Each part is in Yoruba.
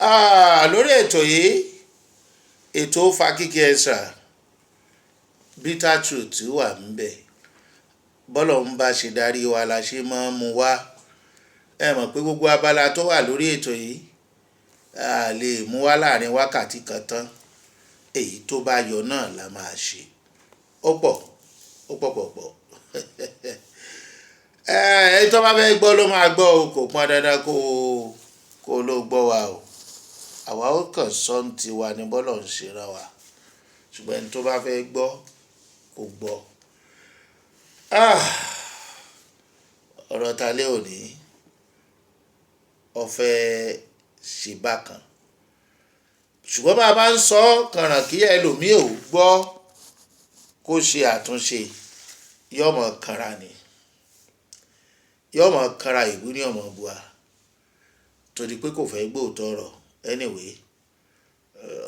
Lórí ètò yìí, ètò Fakíkí Extra, bitter truth wà níbẹ̀. Bọ́lọ̀ ń bá ṣe darí wa la ṣe máa ń mú wá. Ẹ mọ̀ pé gbogbo abala tó wà lórí ètò yìí a lè mú wá láàrin wákàtí kan tán. Èyí tó bá yọ náà la máa ṣe. Ó pọ̀. Ẹni tó bá fẹ́ gbọ́ ló máa gbọ́ o, kò pọn dandan kó ló gbọ́ wa o. Àwa ó kàn sọ ní tiwa ní bọ́lọ̀ ń ṣe rán wa. Ṣùgbọ́n ẹni tó bá fẹ́ gbọ́ kò gbọ́. Ọ̀rọ̀ talẹ́ òní ó fẹ́ ṣe bákan. Ṣùgbọ́n bá a bá ń sọ kànràn kí ẹlòmíì ò gbọ́ kó ṣe àtúnṣe, yọmọ kanra ni. Yọmọ kanra ìwú ní ọmọ bua. Torí pé kò fẹ́ gbóòótọ́ ọ̀rọ̀. Anyway,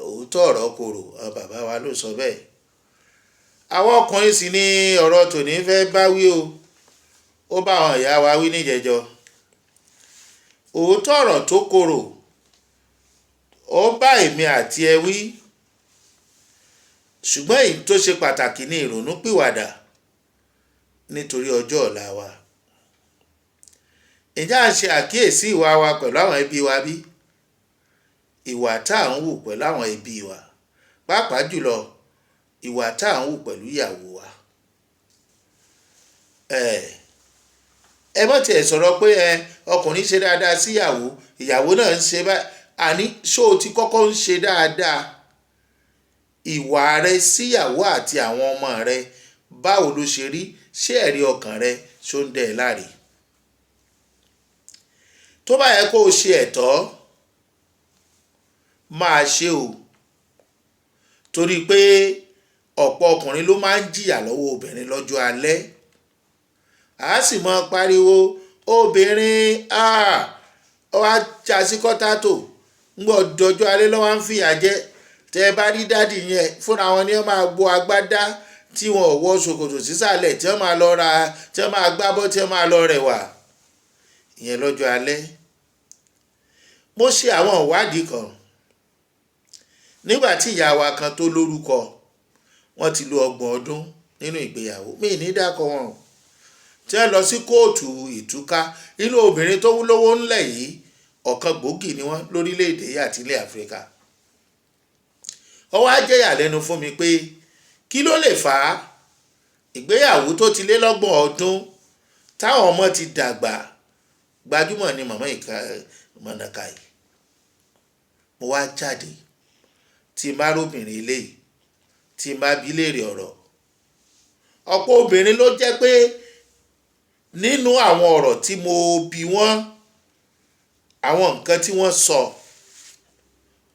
òótọ́ ọ̀rọ̀ korò, àwọn bàbá wa ló sọ bẹ́ẹ̀. Àwọn ọkùnrin sì ní ọ̀rọ̀ tòní fẹ́ bá wí o. Ó bá àwọn ìyá wa wí níjẹjọ. Òótọ́ ọ̀rọ̀ tó korò ó bá èmi àti ẹ wí. Ṣùgbọ́n èyí tó ṣe pàtàkì ní ìrònúpìwàdà nítorí ọjọ́ ọ̀la wa. Ǹjẹ́ à ń ṣe àkíyèsí ìwà wa pẹ̀lú àwọn ẹbí wa bí? Ìwà tá à ń wù pẹ̀lú àwọn ẹbí wa, pàápàá jùlọ ìwà tá à ń wù pẹ̀lú ìyàwó wa. Ẹ mọ̀ tiẹ̀ sọ̀rọ̀ pé ọkùnrin ṣe dáadáa sí ìyàwó náà ń ṣe báyìí. Àní ṣó o ti kọ́kọ́ ń ṣe dáadáa ìwà rẹ síyàwó àti àwọn ọmọ rẹ, báwo ló ṣe rí? Ṣé ẹ̀rí ọkàn rẹ ṣó ń dẹ̀ láre? Tó bá yẹ kó o ṣe ẹ̀tọ́, máa ṣe o. Torí pé ọ̀pọ̀ ọkùnrin ló máa ń jìyà lọ́wọ́ obìnrin lọ́jọ́ alẹ́. A sì máa pariwo obìnrin ó wá já sí kọ́tátò ńgbọ́ dọjọ́ alẹ́ lọ́wọ́ ń fìyà jẹ. Tẹ́ ẹ bá rí dádì yẹn fúnra wọn ni wọ́n máa bo agbádá tí wọn ò wọ ṣòkòtò sísàlẹ̀, tí wọ́n máa lọ ra, tí wọ́n máa gbábọ́, tí wọ́n máa lọ rẹwà. Ìyẹn lọ́jọ́ alẹ́. Mo ṣe àwọn ìwádìí kan nígbà tí ìyá wa kan tó lórúkọ, wọ́n ti lo 30 ọdún nínú ìgbéyàwó. Mi ní dákọ̀ wọn. Tí wọ́n lọ sí kóòtù ìtúká, inú obìnrin tó lówó ńlẹ̀ yìí ọ̀kan gbòógì ni wọ́n lórílẹ̀‐èdè yìí àti ilẹ̀ Áfíríkà. Ó wá jẹ́ ìyàlẹ́nu fún mi pé kí ló lè fà á ìgbéyàwó tó ti lé 30 ọdún táwọn ọmọ ti dàgbà. Gbajúmọ̀ ni màmá Mọ̀nàkà yìí. Mo wá jáde tí n bá róbìnrin eléyìí, tí n bá bi léèrè ọ̀rọ̀. Ọ̀pọ̀ obìnrin ló jẹ́ pé nínú àwọn ọ̀rọ̀ tí mo bi wọ́n, àwọn nǹkan tí wọ́n sọ,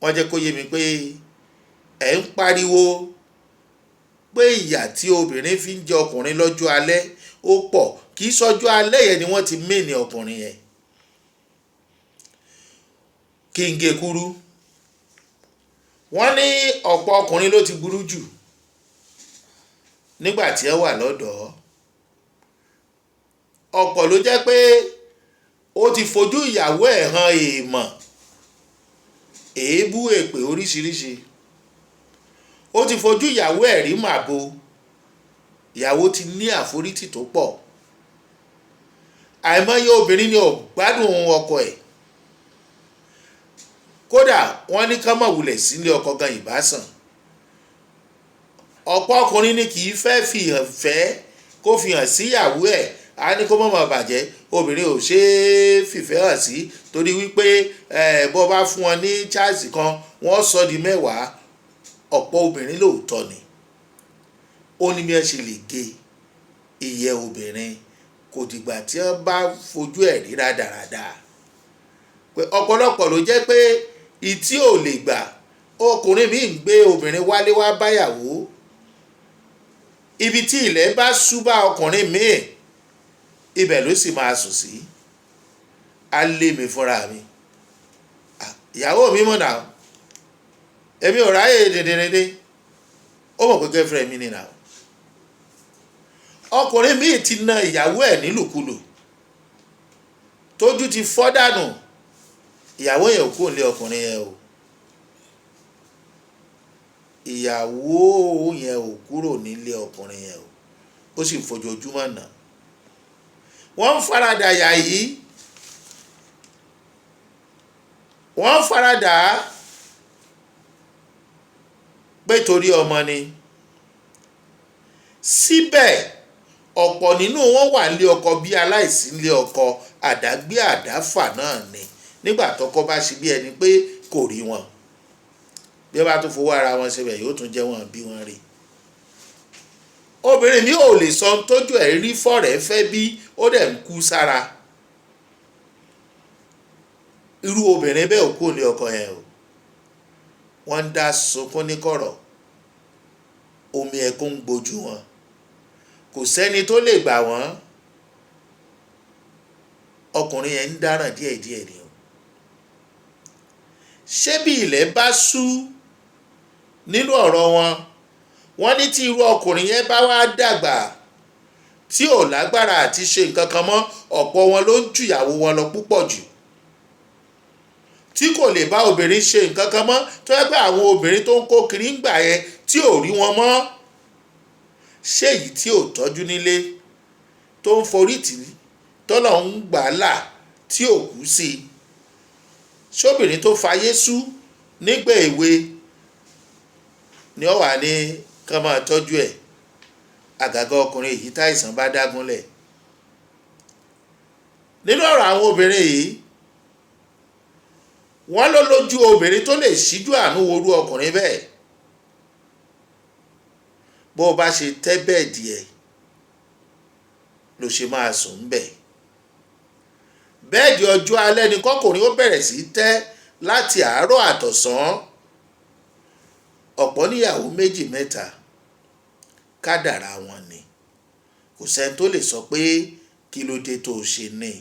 wọ́n jẹ́ kó yé mi pé ẹ̀ ń pariwo pé ìyà tí obìnrin fi ń jẹ ọkùnrin lọ́jọ́ alẹ́ ó pọ̀. Kì í sọjọ́ alẹ́ yẹn ni wọ́n ti mẹ́ni ọkùnrin yẹn. Kí n gé kúrú, wọ́n ní ọ̀pọ̀ ọkùnrin ló ti burú jù nígbà tí ẹ wà lọ́dọ̀ọ́. Ọ̀pọ̀ ló jẹ́ pé ó ti fojú ìyàwó ẹ̀ hàn èèmọ̀, èébú, èpè oríṣiríṣi. Ó ti fojú ìyàwó ẹ̀ rí màbo. Ìyàwó ti ní àforítì tó pọ̀. Àìmọye obìnrin ni ò gbádùn ọkọ ẹ̀. Kódà wọ́n ní ká má wulẹ̀ sílé ọkọ gan ìbásàn. Ọ̀pọ̀ ọkùnrin ni kì í fẹ́ kó fi hàn sí ìyàwó ẹ̀. A ní kó má bàjẹ́. Obìnrin ò ṣe é fìfẹ́ hàn sí torí wípé bó bá fún wọn ní chance kan wọ́n sọ di 10. Ọ̀pọ̀ obìnrin lóòótọ́ ni. Ó ní bí wọ́n ṣe lè gé ìyẹ́ obìnrin, kò dìgbà tí wọ́n bá fojú ẹ̀ rí rádaràda. Pé ọ̀pọ̀lọpọ̀ ló jẹ́ pé ìtí ò lè gbà, ọkùnrin mi ń gbé obìnrin wálé wá báyàwó. Ibi tí ilẹ̀ bá ṣú bá ọkùnrin míì, ibẹ̀ ló sì máa sùn sí. A lé mi fúnra mi. Ìyàwó mi mọ̀ náà. Èmi ò ráyè dédédédé. Ó mọ̀ pé girlfriend mi ni náà. Ọkùnrin míì ti na ìyàwó ẹ̀ nílùkulù. Tójú ti fọ́ dànù. ìyàwó yẹn ò kúrò nílé ọkùnrin yẹn o, ìyàwó yẹn ò kúrò nílé ọkùnrin yẹn o, ó sì fojoojúmọ́ nà. wọ́n ń faradà yà yìí, wọ́n ń faradà pé torí ọmọ ni. síbẹ̀ ọ̀pọ̀ nínú wọn wà nílé ọkọ bí aláìsí nílé ọkọ, àdágbé àdáfà náà ni nígbà tọ́kọ bá ṣe bí ẹni pé kò rí wọn, bí wọ́n bá tún fowó ara wọn ṣe bẹ̀ yóò tún jẹ́ wọn bí wọ́n rí. obìnrin mi ò lè sọ tójú ẹ̀ rí fọ́rẹ̀ẹ́ fẹ́ bí ó dẹ̀ ń kú sára. irú obìnrin bẹ́ẹ̀ ò kú nílé ọkọ yẹn o, wọ́n ń dá sunkún ní kọ̀rọ̀, omi ẹkún ń gbojú wọn, kò sẹ́ni tó lè gbà wọ́n. ọkùnrin yẹn ń dáràn díẹ̀díẹ̀ ni o. ṣé bí ilẹ̀ bá ṣú nínú ọ̀rọ̀ wọn, wọ́n ní tí irú ọkùnrin yẹn bá wá dàgbà tí ò lágbára àti ṣe nǹkan kan mọ́, ọ̀pọ̀ wọn ló ń ju ìyàwó wọn lọ púpọ̀ jù, tí kò lè bá obìnrin ṣe nǹkan kan mọ́, tó yẹ pé àwọn obìnrin tó ń kó kiri ń gbà yẹn tí ò rí wọn mọ́. ṣé èyí tí ò tọ́jú nílé tó ń forí tì í tọ́lọ̀ ń gbà á là tí ò kú sí i, ṣóbìnrin tó fayé sú nígbà èwe ni ó wà ní kán máa tọ́jú ẹ̀, àgàgà ọkùnrin èyí táìsàn bá dágúnlẹ̀. nínú ọ̀rọ̀ àwọn obìnrin yìí, wọ́n ló lójú obìnrin tó lè ṣíjú àánú worú ọkùnrin bẹ́ẹ̀. bó o bá ṣe tẹ́ bẹ́ẹ̀dì ẹ̀ ló ṣe máa sùn bẹ̀. bẹ́ẹ̀dì ọjọ́ alẹ́ ni kọ́kùnrin ó bẹ̀rẹ̀ sí tẹ́ láti àárọ̀ àtọ̀sán. ọ̀pọ̀ níyàwó méjì mẹ́ta, kádàrá wọn ni, kò sẹ́ni tó lè sọ pé kí ló dé tó ṣe ní.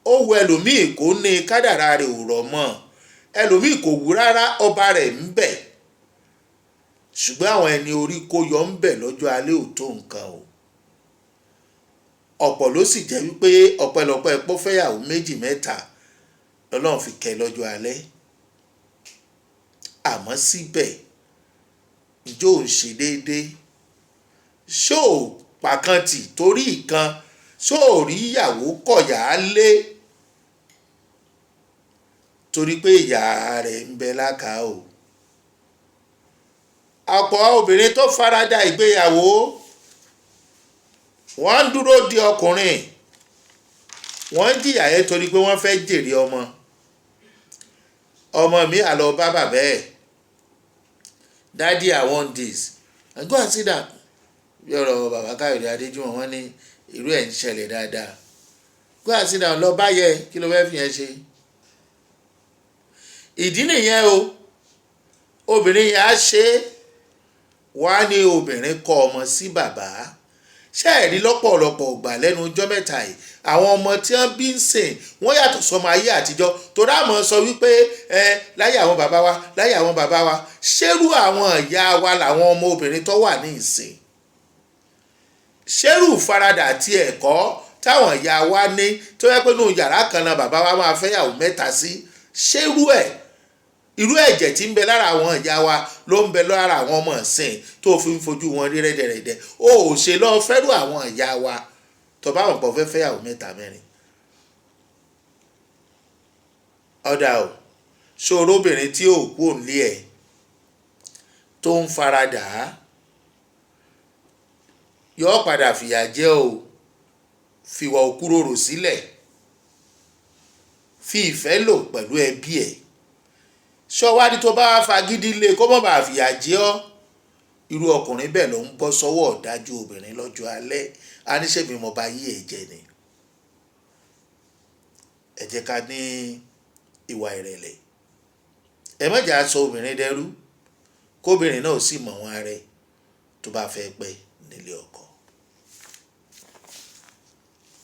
ó wu ẹlòmíì kó ní kádàrá rẹ̀ ò rọ̀ mọ́, ẹlòmíì kò wù rárá, ọba rẹ̀ ń bẹ̀. ṣùgbọ́n àwọn ẹni orí kó yọ ń bẹ̀ lọ́jọ́ alẹ́ ò tó nǹkan o. ọ̀pọ̀ ló sì jẹ́ wípé ọ̀pẹ̀lọpẹ̀ pọ́ fẹ́yàwó méjì mẹ́ta lọ́lọ́run fi kẹ́ lọ́jọ́ alẹ́. àmọ́ síbẹ̀ ìjọ ò ń ṣe déédéé, ṣó ò pàkàntì torí ìkan, ṣó ò rí ìyàwó kọ̀yà á lé torí pé ìyá rẹ̀ ń bẹ lákàá o. ọ̀pọ̀ obìnrin tó farada ìgbéyàwó, wọ́n ń dúró de ọkùnrin, wọ́n ń jìyà yẹn torí pé wọ́n fẹ́ jèrè ọmọ. ọmọ mi á lọ bá bàbá ẹ̀, daddy I want this, and go and sit down. bí ọ̀rọ̀ bàbá Káyọ̀dé Adéjúmọ̀ wọ́n ní irú ẹ̀ ń ṣẹlẹ̀ dáadáa. go and sit down, lọ bá yẹ, kí ló fẹ́ fi yẹn ṣe. ìdí nìyẹn o, obìnrin yẹn á ṣe é, wá ní obìnrin kọ ọmọ sí bàbá. ṣé ẹ rí lọ́pọ̀lọpọ̀ ìgbà lẹ́nu ọjọ́ mẹ́ta yìí, àwọn ọmọ tí wọ́n bí ń sìn wọ́n yàtọ̀ sọmọ ayé àtijọ́. torí àmọ́ sọ wípé láyé àwọn bàbá wa, láyé àwọn bàbá wa, ṣérú àwọn ìyá wa làwọn ọmọ obìnrin tó wà ní ìsìn. ṣérú ìfaradà àti ẹ̀kọ́ táwọn ìyá wa ní tó yẹ pé nínú yàrá kan náà bàbá wa máa fẹ́yàwó mẹ́ta sí, ṣérú ẹ̀, irú ẹ̀jẹ̀ tí ń bẹ lára àwọn ìyá wa ló ń bẹ lára àwọn ọmọ ìsìn tó fi ń fojú wọn rí rẹ́dẹ̀rẹ́dẹ́. ó ò ṣe lọ fẹ́rù àwọn ìyá wa tó bá wọn pọ̀ fẹ́ fẹ́yàwó mẹ́ta mẹ́rin. ọ̀dà o, ṣòro obìnrin tí ò kú òǹlé ẹ̀ tó ń faradà á, yóò padà fìyà jẹ o. fìwà òkúròrò sílẹ̀, fi ìfẹ́ lò pẹ̀lú ẹbí ẹ̀. ṣọwádìí tó bá fagídí lé kó má bàa fìyà jẹ ọ́, irú ọkùnrin bẹ́ẹ̀ ló ń bọ́ sọ́wọ́ ọ̀dájú obìnrin lọ́jọ́ alẹ́. a ní ṣèbí mo bá yí ẹ̀jẹ̀ ni. ẹ jẹ́ ká ní ìwà ìrẹ̀lẹ̀, ẹ má jà sọ obìnrin dẹrú, kóbìnrin náà sì mọ̀ wọ́n ara ẹ̀ tó bá fẹ́ pẹ́ nílé ọkọ.